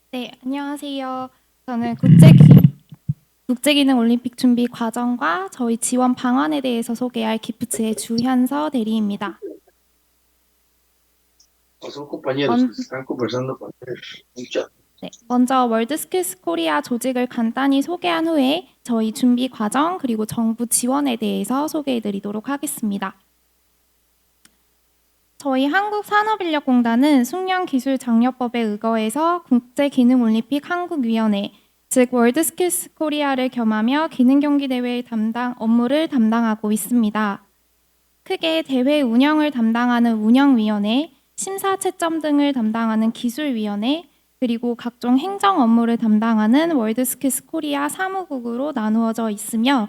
네, 안녕하세요. 저는 국제기능 올림픽 준비 과정과 저희 지원 방안에 대해서 소개할 기프츠의 주현서 대리입니다. Son compañeros que 먼, están conversando con un chat. 네, 먼저 월드스킬스 코리아 조직을 간단히 소개한 후에 저희 준비 과정 그리고 정부 지원에 대해서 소개해 드리도록 하겠습니다. 저희 한국산업인력공단은 숙련기술장려법에 의거해서 국제기능올림픽 한국위원회, 즉 월드스킬스 코리아를 겸하며 기능경기대회 담당 업무를 담당하고 있습니다. 크게 대회 운영을 담당하는 운영위원회, 심사 채점 등을 담당하는 기술위원회, 그리고 각종 행정 업무를 담당하는 월드스킬스 코리아 사무국으로 나누어져 있으며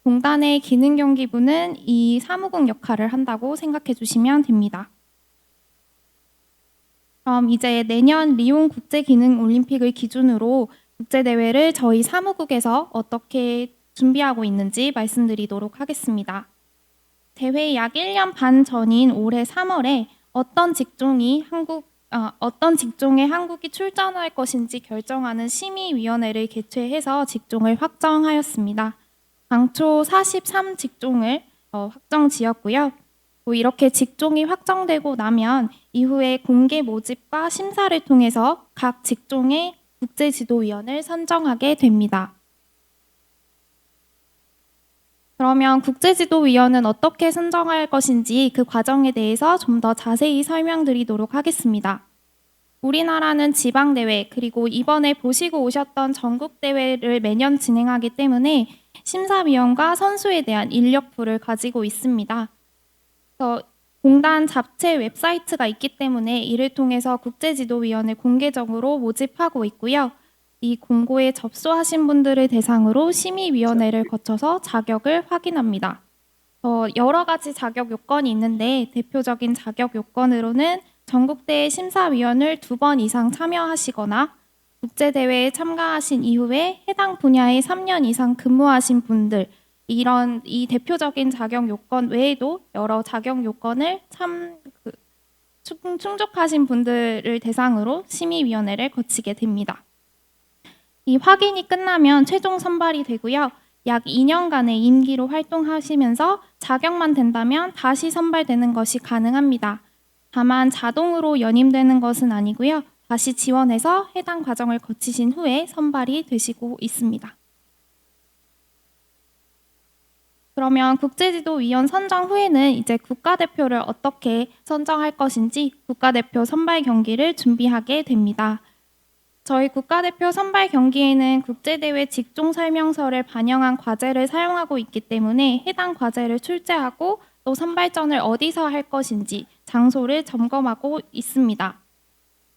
공단의 기능경기부는 이 사무국 역할을 한다고 생각해 주시면 됩니다. 그럼 이제 내년 리옹 국제기능올림픽을 기준으로 국제대회를 저희 사무국에서 어떻게 준비하고 있는지 말씀드리도록 하겠습니다. 대회 약 1년 반 전인 올해 3월에 어떤 직종에 한국이 출전할 것인지 결정하는 심의위원회를 개최해서 직종을 확정하였습니다. 당초 43 직종을 확정 지었고요. 이렇게 직종이 확정되고 나면 이후에 공개 모집과 심사를 통해서 각 직종의 국제지도위원을 선정하게 됩니다. 그러면 국제지도위원은 어떻게 선정할 것인지 그 과정에 대해서 좀 더 자세히 설명드리도록 하겠습니다. 우리나라는 지방대회 그리고 이번에 보시고 오셨던 전국대회를 매년 진행하기 때문에 심사위원과 선수에 대한 인력풀을 가지고 있습니다. 공단 잡채 웹사이트가 있기 때문에 이를 통해서 국제지도위원을 공개적으로 모집하고 있고요. 이 공고에 접수하신 분들을 대상으로 심의위원회를 거쳐서 자격을 확인합니다. 여러 가지 자격 요건이 있는데 대표적인 자격 요건으로는 전국대회 심사위원을 2번 이상 참여하시거나 국제대회에 참가하신 이후에 해당 분야에 3년 이상 근무하신 분들, 이 대표적인 자격 요건 외에도 여러 자격 요건을 충족하신 분들을 대상으로 심의위원회를 거치게 됩니다. 이 확인이 끝나면 최종 선발이 되고요. 약 2년간의 임기로 활동하시면서 자격만 된다면 다시 선발되는 것이 가능합니다. 다만 자동으로 연임되는 것은 아니고요. 다시 지원해서 해당 과정을 거치신 후에 선발이 되시고 있습니다. 그러면 국제지도위원 선정 후에는 이제 국가대표를 어떻게 선정할 것인지 국가대표 선발 경기를 준비하게 됩니다. 저희 국가대표 선발 경기에는 국제대회 직종 설명서를 반영한 과제를 사용하고 있기 때문에 해당 과제를 출제하고 또 선발전을 어디서 할 것인지 장소를 점검하고 있습니다.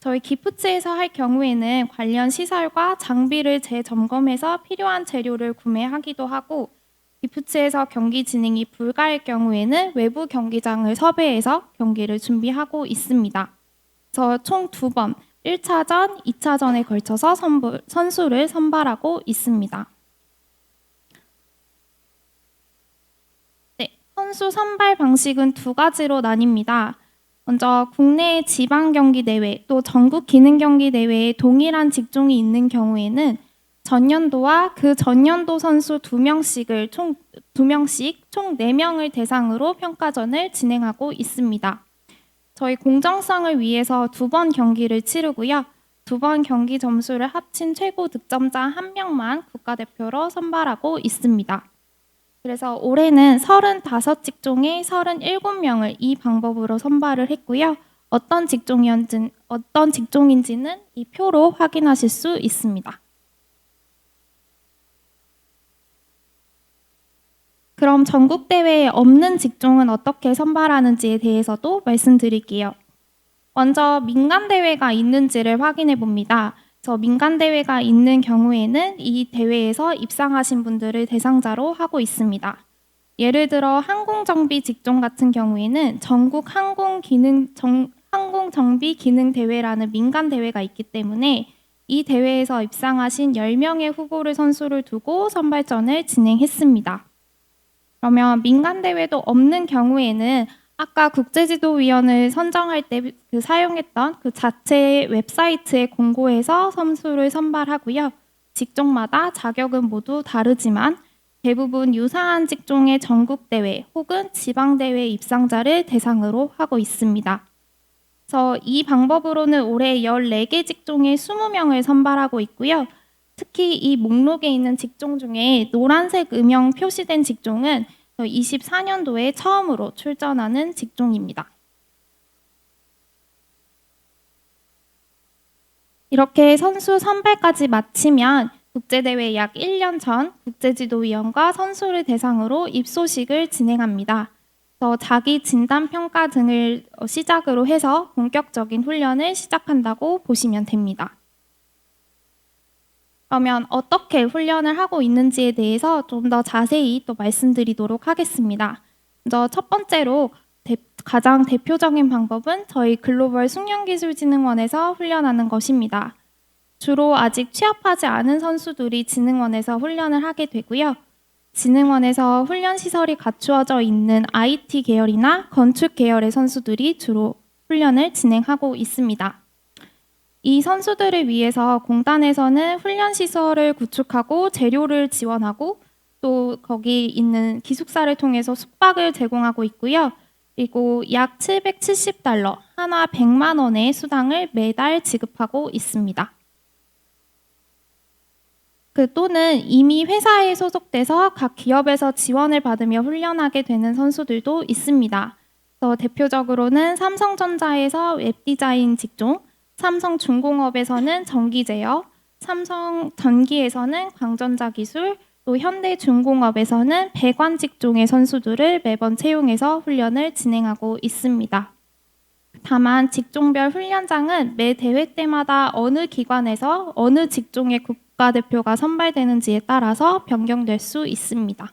저희 기프츠에서 할 경우에는 관련 시설과 장비를 재점검해서 필요한 재료를 구매하기도 하고 기프츠에서 경기 진행이 불가할 경우에는 외부 경기장을 섭외해서 경기를 준비하고 있습니다. 그래서 총 2번 1차전, 2차전에 걸쳐서 선수를 선발하고 있습니다. 네, 선수 선발 방식은 2가지로 나뉩니다. 먼저 국내 지방 경기 대회 또 전국 기능 경기 대회에 동일한 직종이 있는 경우에는 전년도와 그 전년도 선수 2명씩을 총 4명을 대상으로 평가전을 진행하고 있습니다. 저희 공정성을 위해서 2번 경기를 치르고요. 2번 경기 점수를 합친 최고 득점자 1명만 국가대표로 선발하고 있습니다. 그래서 올해는 35직종에 37명을 이 방법으로 선발을 했고요. 어떤 직종인지는 이 표로 확인하실 수 있습니다. 그럼 전국대회에 없는 직종은 어떻게 선발하는지에 대해서도 말씀드릴게요. 먼저 민간대회가 있는지를 확인해 봅니다. 민간대회가 있는 경우에는 이 대회에서 입상하신 분들을 대상자로 하고 있습니다. 예를 들어 항공정비 직종 같은 경우에는 전국 항공정비기능대회라는 민간대회가 있기 때문에 이 대회에서 입상하신 10명의 후보를 선수를 두고 선발전을 진행했습니다. 그러면 민간대회도 없는 경우에는 아까 국제지도위원을 선정할 때 그 사용했던 그 자체 웹사이트의 공고에서 선수를 선발하고요. 직종마다 자격은 모두 다르지만 대부분 유사한 직종의 전국대회 혹은 지방대회 입상자를 대상으로 하고 있습니다. 그래서 이 방법으로는 올해 14개 직종의 20명을 선발하고 있고요. 특히 이 목록에 있는 직종 중에 노란색 음영 표시된 직종은 24년도에 처음으로 출전하는 직종입니다. 이렇게 선수 선발까지 마치면 국제대회 약 1년 전 국제지도위원과 선수를 대상으로 입소식을 진행합니다. 그래서 자기 진단 평가 등을 시작으로 해서 본격적인 훈련을 시작한다고 보시면 됩니다. 그러면 어떻게 훈련을 하고 있는지에 대해서 좀 더 자세히 또 말씀드리도록 하겠습니다. 먼저 첫 번째로 가장 대표적인 방법은 저희 글로벌 숙련기술진흥원에서 훈련하는 것입니다. 주로 아직 취업하지 않은 선수들이 진흥원에서 훈련을 하게 되고요. 진흥원에서 훈련 시설이 갖추어져 있는 IT 계열이나 건축 계열의 선수들이 주로 훈련을 진행하고 있습니다. 이 선수들을 위해서 공단에서는 훈련 시설을 구축하고 재료를 지원하고 또 거기 있는 기숙사를 통해서 숙박을 제공하고 있고요. 그리고 약 770달러, 한화 100만 원의 수당을 매달 지급하고 있습니다. 또는 이미 회사에 소속돼서 각 기업에서 지원을 받으며 훈련하게 되는 선수들도 있습니다. 대표적으로는 삼성전자에서 웹디자인 직종, 삼성중공업에서는 전기제어, 삼성전기에서는 광전자기술, 또 현대중공업에서는 배관 직종의 선수들을 매번 채용해서 훈련을 진행하고 있습니다. 다만 직종별 훈련장은 매 대회 때마다 어느 기관에서 어느 직종의 국가대표가 선발되는지에 따라서 변경될 수 있습니다.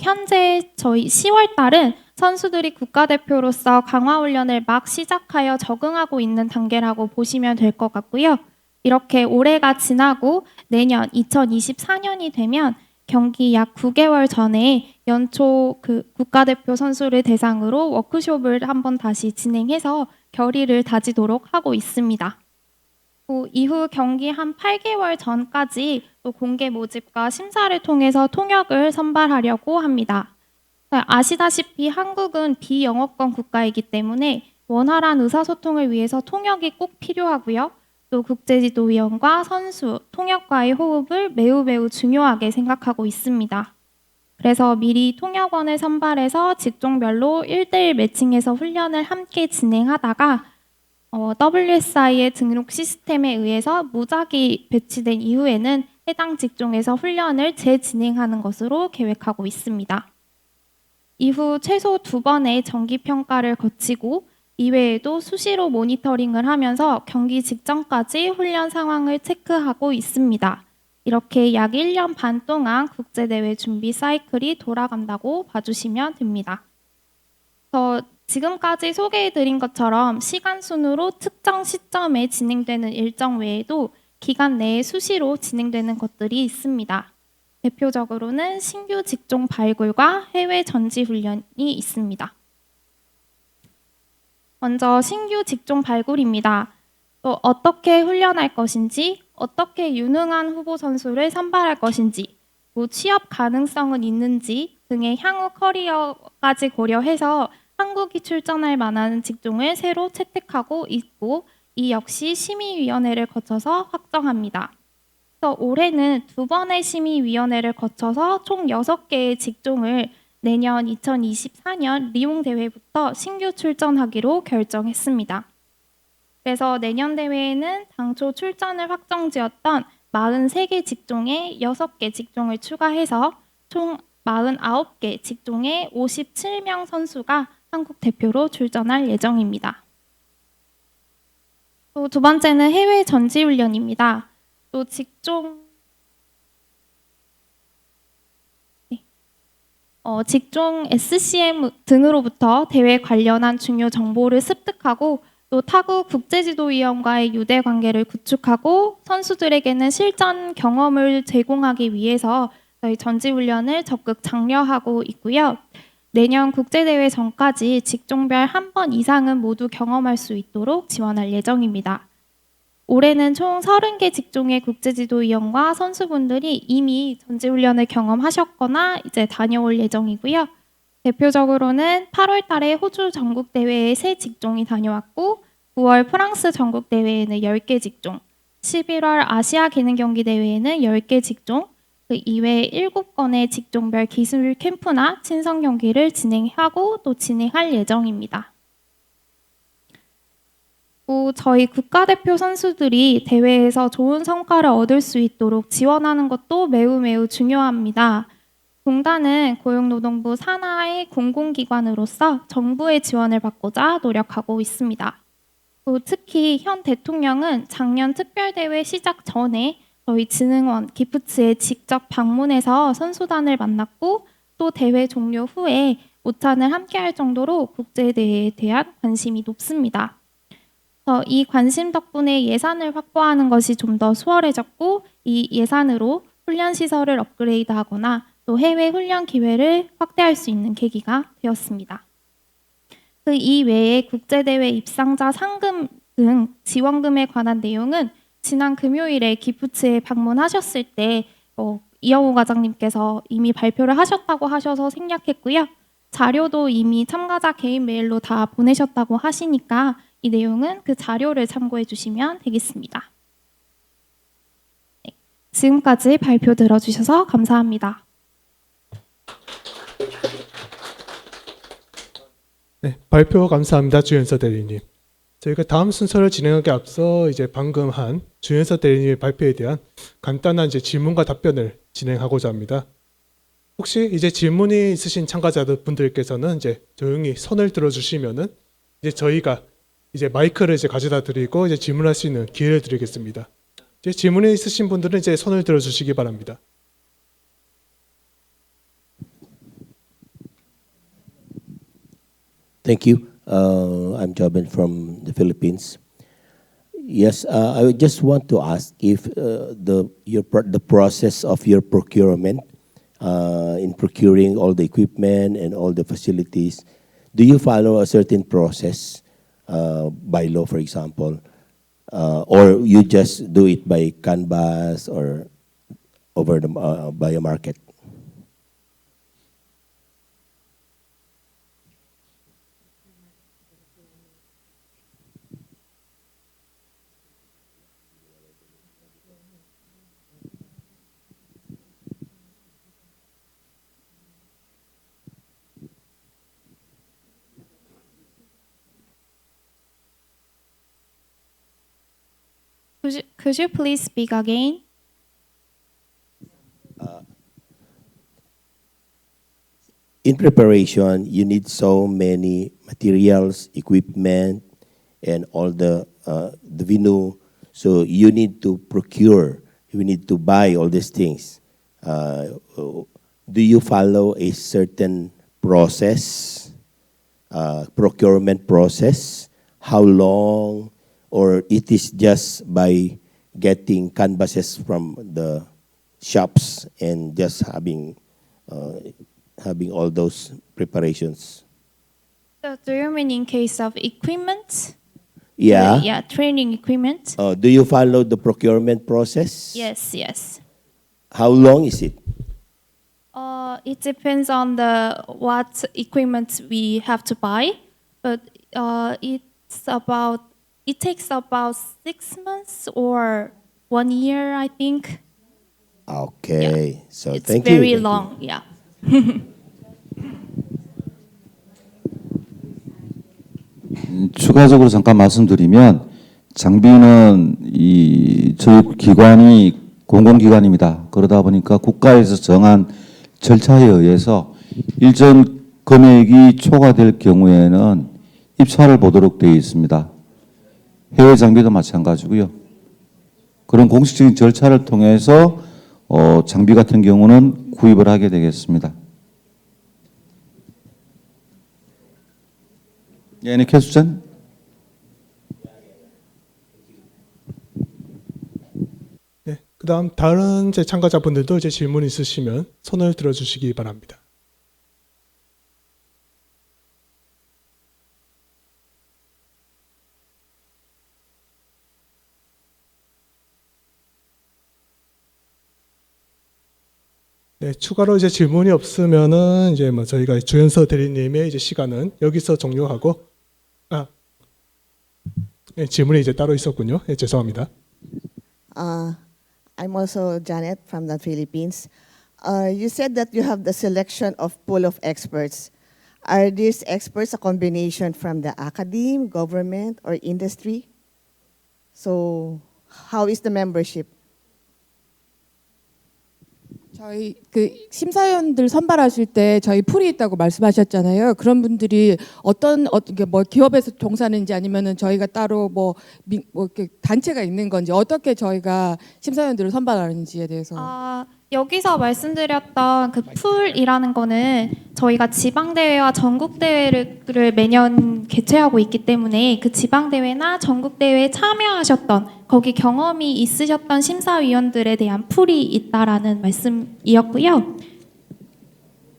현재 저희 10월 달은 선수들이 국가대표로서 강화훈련을 막 시작하여 적응하고 있는 단계라고 보시면 될 것 같고요. 이렇게 올해가 지나고 내년 2024년이 되면 경기 약 9개월 전에 연초 국가대표 선수를 대상으로 워크숍을 한번 다시 진행해서 결의를 다지도록 하고 있습니다. 이후 경기 한 8개월 전까지 또 공개 모집과 심사를 통해서 통역을 선발하려고 합니다. 아시다시피 한국은 비영어권 국가이기 때문에 원활한 의사소통을 위해서 통역이 꼭 필요하고요. 또 국제지도위원과 선수, 통역과의 호흡을 매우 중요하게 생각하고 있습니다. 그래서 미리 통역원을 선발해서 직종별로 1대1 매칭해서 훈련을 함께 진행하다가 WSI의 등록 시스템에 의해서 무작위 배치된 이후에는 해당 직종에서 훈련을 재진행하는 것으로 계획하고 있습니다. 이후 최소 2번의 정기평가를 거치고 이외에도 수시로 모니터링을 하면서 경기 직전까지 훈련 상황을 체크하고 있습니다. 이렇게 약 1년 반 동안 국제대회 준비 사이클이 돌아간다고 봐주시면 됩니다. 지금까지 소개해드린 것처럼 시간 순으로 특정 시점에 진행되는 일정 외에도 기간 내에 수시로 진행되는 것들이 있습니다. 대표적으로는 신규 직종 발굴과 해외 전지 훈련이 있습니다. 먼저 신규 직종 발굴입니다. 또 어떻게 훈련할 것인지, 어떻게 유능한 후보 선수를 선발할 것인지, 취업 가능성은 있는지 등의 향후 커리어까지 고려해서 한국이 출전할 만한 직종을 새로 채택하고 있고 이 역시 심의위원회를 거쳐서 확정합니다. 그래서 올해는 2번의 심의위원회를 거쳐서 총 6개의 직종을 내년 2024년 리옹 대회부터 신규 출전하기로 결정했습니다. 그래서 내년 대회에는 당초 출전을 확정지었던 43개 직종에 6개 직종을 추가해서 총 49개 직종의 57명 선수가 한국 대표로 출전할 예정입니다. 또 두 번째는 해외 전지훈련입니다. 또 직종 SCM 등으로부터 대회 관련한 중요 정보를 습득하고 또 타국 국제지도위원과의 유대 관계를 구축하고 선수들에게는 실전 경험을 제공하기 위해서 저희 전지훈련을 적극 장려하고 있고요. 내년 국제대회 전까지 직종별 한 번 이상은 모두 경험할 수 있도록 지원할 예정입니다. 올해는 총 30개 직종의 국제지도위원과 선수분들이 이미 전지훈련을 경험하셨거나 이제 다녀올 예정이고요. 대표적으로는 8월 달에 호주 전국대회에 3 직종이 다녀왔고 9월 프랑스 전국대회에는 10개 직종, 11월 아시아 기능경기대회에는 10개 직종, 그 이외에 7건의 직종별 기술 캠프나 친선 경기를 진행하고 또 진행할 예정입니다. 저희 국가대표 선수들이 대회에서 좋은 성과를 얻을 수 있도록 지원하는 것도 매우 중요합니다. 공단은 고용노동부 산하의 공공기관으로서 정부의 지원을 받고자 노력하고 있습니다. 특히 현 대통령은 작년 특별대회 시작 전에 저희 진흥원 기프츠에 직접 방문해서 선수단을 만났고 또 대회 종료 후에 오찬을 함께할 정도로 국제대회에 대한 관심이 높습니다. 이 관심 덕분에 예산을 확보하는 것이 좀 더 수월해졌고 이 예산으로 훈련 시설을 업그레이드하거나 또 해외 훈련 기회를 확대할 수 있는 계기가 되었습니다. 그 이외에 국제대회 입상자 상금 등 지원금에 관한 내용은 지난 금요일에 기프츠에 방문하셨을 때 이영호 과장님께서 이미 발표를 하셨다고 하셔서 생략했고요. 자료도 이미 참가자 개인 메일로 다 보내셨다고 하시니까 이 내용은 그 자료를 참고해 주시면 되겠습니다. 네, 지금까지 발표 들어주셔서 감사합니다. 네, 발표 감사합니다, 주연서 대리님. 저희가 다음 순서를 진행하기 앞서 이제 방금 한 주연서 대리님의 발표에 대한 간단한 이제 질문과 답변을 진행하고자 합니다. 혹시 이제 질문이 있으신 참가자들 분들께서는 이제 조용히 손을 들어주시면은 이제 저희가 이제 마이크를 이제 가져다 드리고 이제 질문할 수 있는 기회를 드리겠습니다. 이제 질문이 있으신 분들은 이제 손을 들어주시기 바랍니다. Thank you. I'm Joben from the Philippines. Yes, I would just want to ask if the process of your procurement in procuring all the equipment and all the facilities, do you follow a certain process by law, for example, or you just do it by canvas or over the by a market? Could you please speak again? In preparation, you need so many materials, equipment, and all the venue. So you need to procure. You need to buy all these things. Do you follow a certain process, procurement process? How long, or it is just by getting canvases from the shops and just having all those preparations? So do you mean in case of equipment? Yeah. Yeah, training equipment. Do you follow the procurement process? Yes. How long is it? It depends on what equipment we have to buy, but it takes about 6 months or 1 year, I think. Okay. So It's thank you. very Thank you. long. Yeah. 추가적으로 잠깐 말씀드리면 장비는 저희 기관이 공공기관입니다. 그러다 보니까 국가에서 정한 절차에 의해서 일정 금액이 초과될 경우에는 입찰을 보도록 되어 있습니다. 해외 장비도 마찬가지고요. 그런 공식적인 절차를 통해서 장비 같은 경우는 구입을 하게 되겠습니다. Any question? 네, 그다음 다른 이제 참가자분들도 이제 질문 있으시면 손을 들어주시기 바랍니다. 네, 추가로 이제 질문이 없으면은 이제 뭐 저희가 주연서 대리님의 이제 시간은 여기서 종료하고 네, 질문이 이제 따로 있었군요. 네, 죄송합니다. I'm also Janet from the Philippines. You said that you have the selection of pool of experts. Are these experts a combination from the academe, government, or industry? So, how is the membership? 저희 그 심사위원들 선발하실 때 저희 풀이 있다고 말씀하셨잖아요. 그런 분들이 어떤 뭐 기업에서 종사하는지 아니면은 저희가 따로 뭐 이렇게 단체가 있는 건지 어떻게 저희가 심사위원들을 선발하는지에 대해서. 여기서 말씀드렸던 그 풀이라는 거는 저희가 지방대회와 전국대회를 매년 개최하고 있기 때문에 그 지방대회나 전국대회에 참여하셨던 거기 경험이 있으셨던 심사위원들에 대한 풀이 있다라는 말씀이었고요.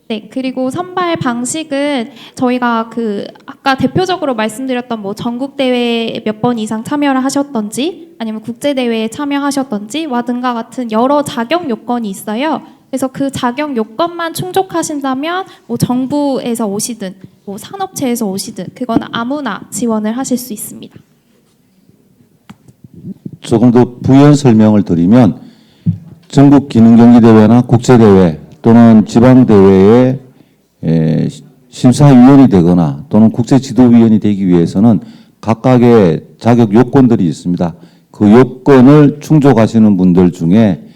네, 그리고 선발 방식은 저희가 그 아까 대표적으로 말씀드렸던 뭐 전국 대회에 몇 번 이상 참여를 하셨던지 아니면 국제 대회에 참여하셨던지와 등과 같은 여러 자격 요건이 있어요. 그래서 그 자격 요건만 충족하신다면 뭐 정부에서 오시든 뭐 산업체에서 오시든 그건 아무나 지원을 하실 수 있습니다. 조금 더 부연 설명을 드리면 전국 기능경기대회나 국제대회 또는 지방대회에 심사위원이 되거나 또는 국제지도위원이 되기 위해서는 각각의 자격 요건들이 있습니다. 그 요건을 충족하시는 분들 중에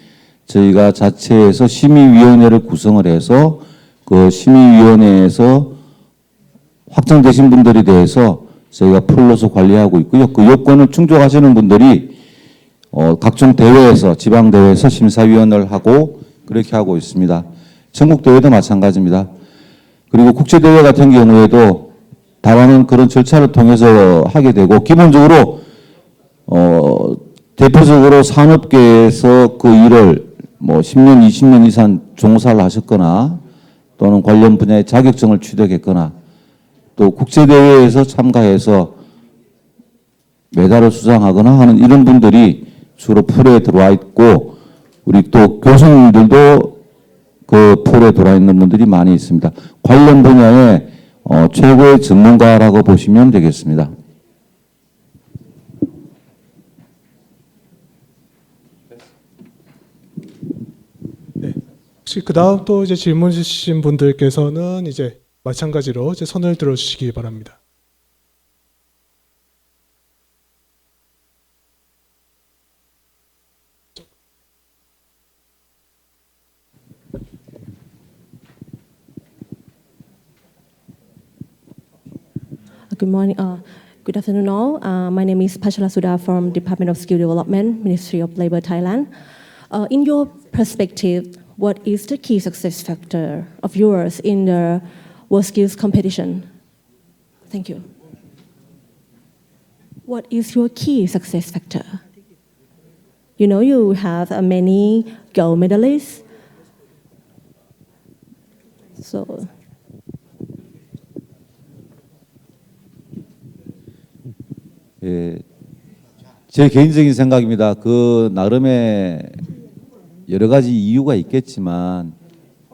저희가 자체에서 심의위원회를 구성을 해서 그 심의위원회에서 확정되신 분들에 대해서 저희가 풀로서 관리하고 있고요. 그 요건을 충족하시는 분들이 각종 대회에서 지방대회에서 심사위원을 하고 그렇게 하고 있습니다. 전국대회도 마찬가지입니다. 그리고 국제대회 같은 경우에도 다양한 그런 절차를 통해서 하게 되고 기본적으로 대표적으로 산업계에서 그 일을 뭐 10년, 20년 이상 종사를 하셨거나 또는 관련 분야의 자격증을 취득했거나 또 국제대회에서 참가해서 메달을 수상하거나 하는 이런 분들이 주로 풀에 들어와 있고 우리 또 교수님들도 그 풀에 들어와 있는 분들이 많이 있습니다. 관련 분야의 최고의 전문가라고 보시면 되겠습니다. 네. 혹시 그다음 또 이제 질문 주신 분들께서는 이제 마찬가지로 이제 손을 들어 주시기 바랍니다. Good morning. Good afternoon, all. My name is Pachala Sudha from Department of Skill Development, Ministry of Labour, Thailand. In your perspective, what is the key success factor of yours in the World Skills competition? Thank you. What is your key success factor? You know, you have many gold medalists. So. 예, 제 개인적인 생각입니다. 그 나름의 여러 가지 이유가 있겠지만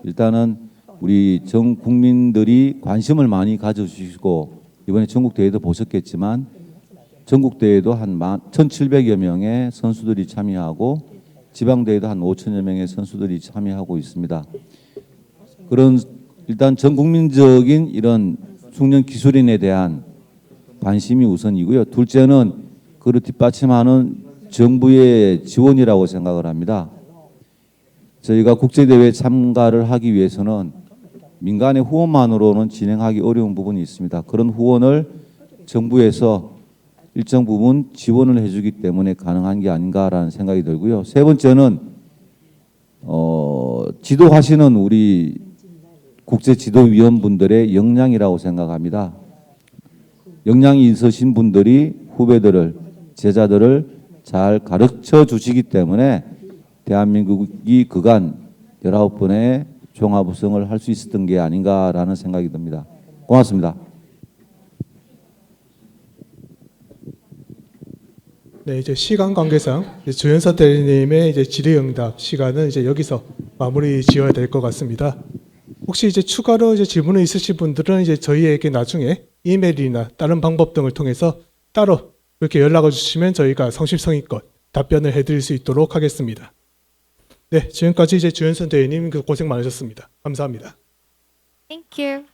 일단은 우리 전 국민들이 관심을 많이 가져주시고 이번에 전국 대회도 보셨겠지만 전국 대회도 한 1,700여 명의 선수들이 참여하고 지방 대회도 한 5,000여 명의 선수들이 참여하고 있습니다. 그런 일단 전 국민적인 이런 중년 기술인에 대한 관심이 우선이고요. 둘째는 그를 뒷받침하는 정부의 지원이라고 생각을 합니다. 저희가 국제대회에 참가를 하기 위해서는 민간의 후원만으로는 진행하기 어려운 부분이 있습니다. 그런 후원을 정부에서 일정 부분 지원을 해주기 때문에 가능한 게 아닌가라는 생각이 들고요. 세 번째는 지도하시는 우리 국제지도위원분들의 역량이라고 생각합니다. 역량이 있으신 분들이 후배들을, 제자들을 잘 가르쳐 주시기 때문에 대한민국이 그간 19번의 종합우승을 할 수 있었던 게 아닌가라는 생각이 듭니다. 고맙습니다. 네, 이제 시간 관계상 이제 주연서 대리님의 이제 질의응답 시간은 이제 여기서 마무리 지어야 될 것 같습니다. 혹시 이제 추가로 이제 질문이 있으신 분들은 이제 저희에게 나중에 이메일이나 다른 방법 등을 통해서 따로 이렇게 연락을 주시면 저희가 성심성의껏 답변을 해드릴 수 있도록 하겠습니다. 네, 지금까지 이제 주현선 대리님 고생 많으셨습니다. 감사합니다. Thank you.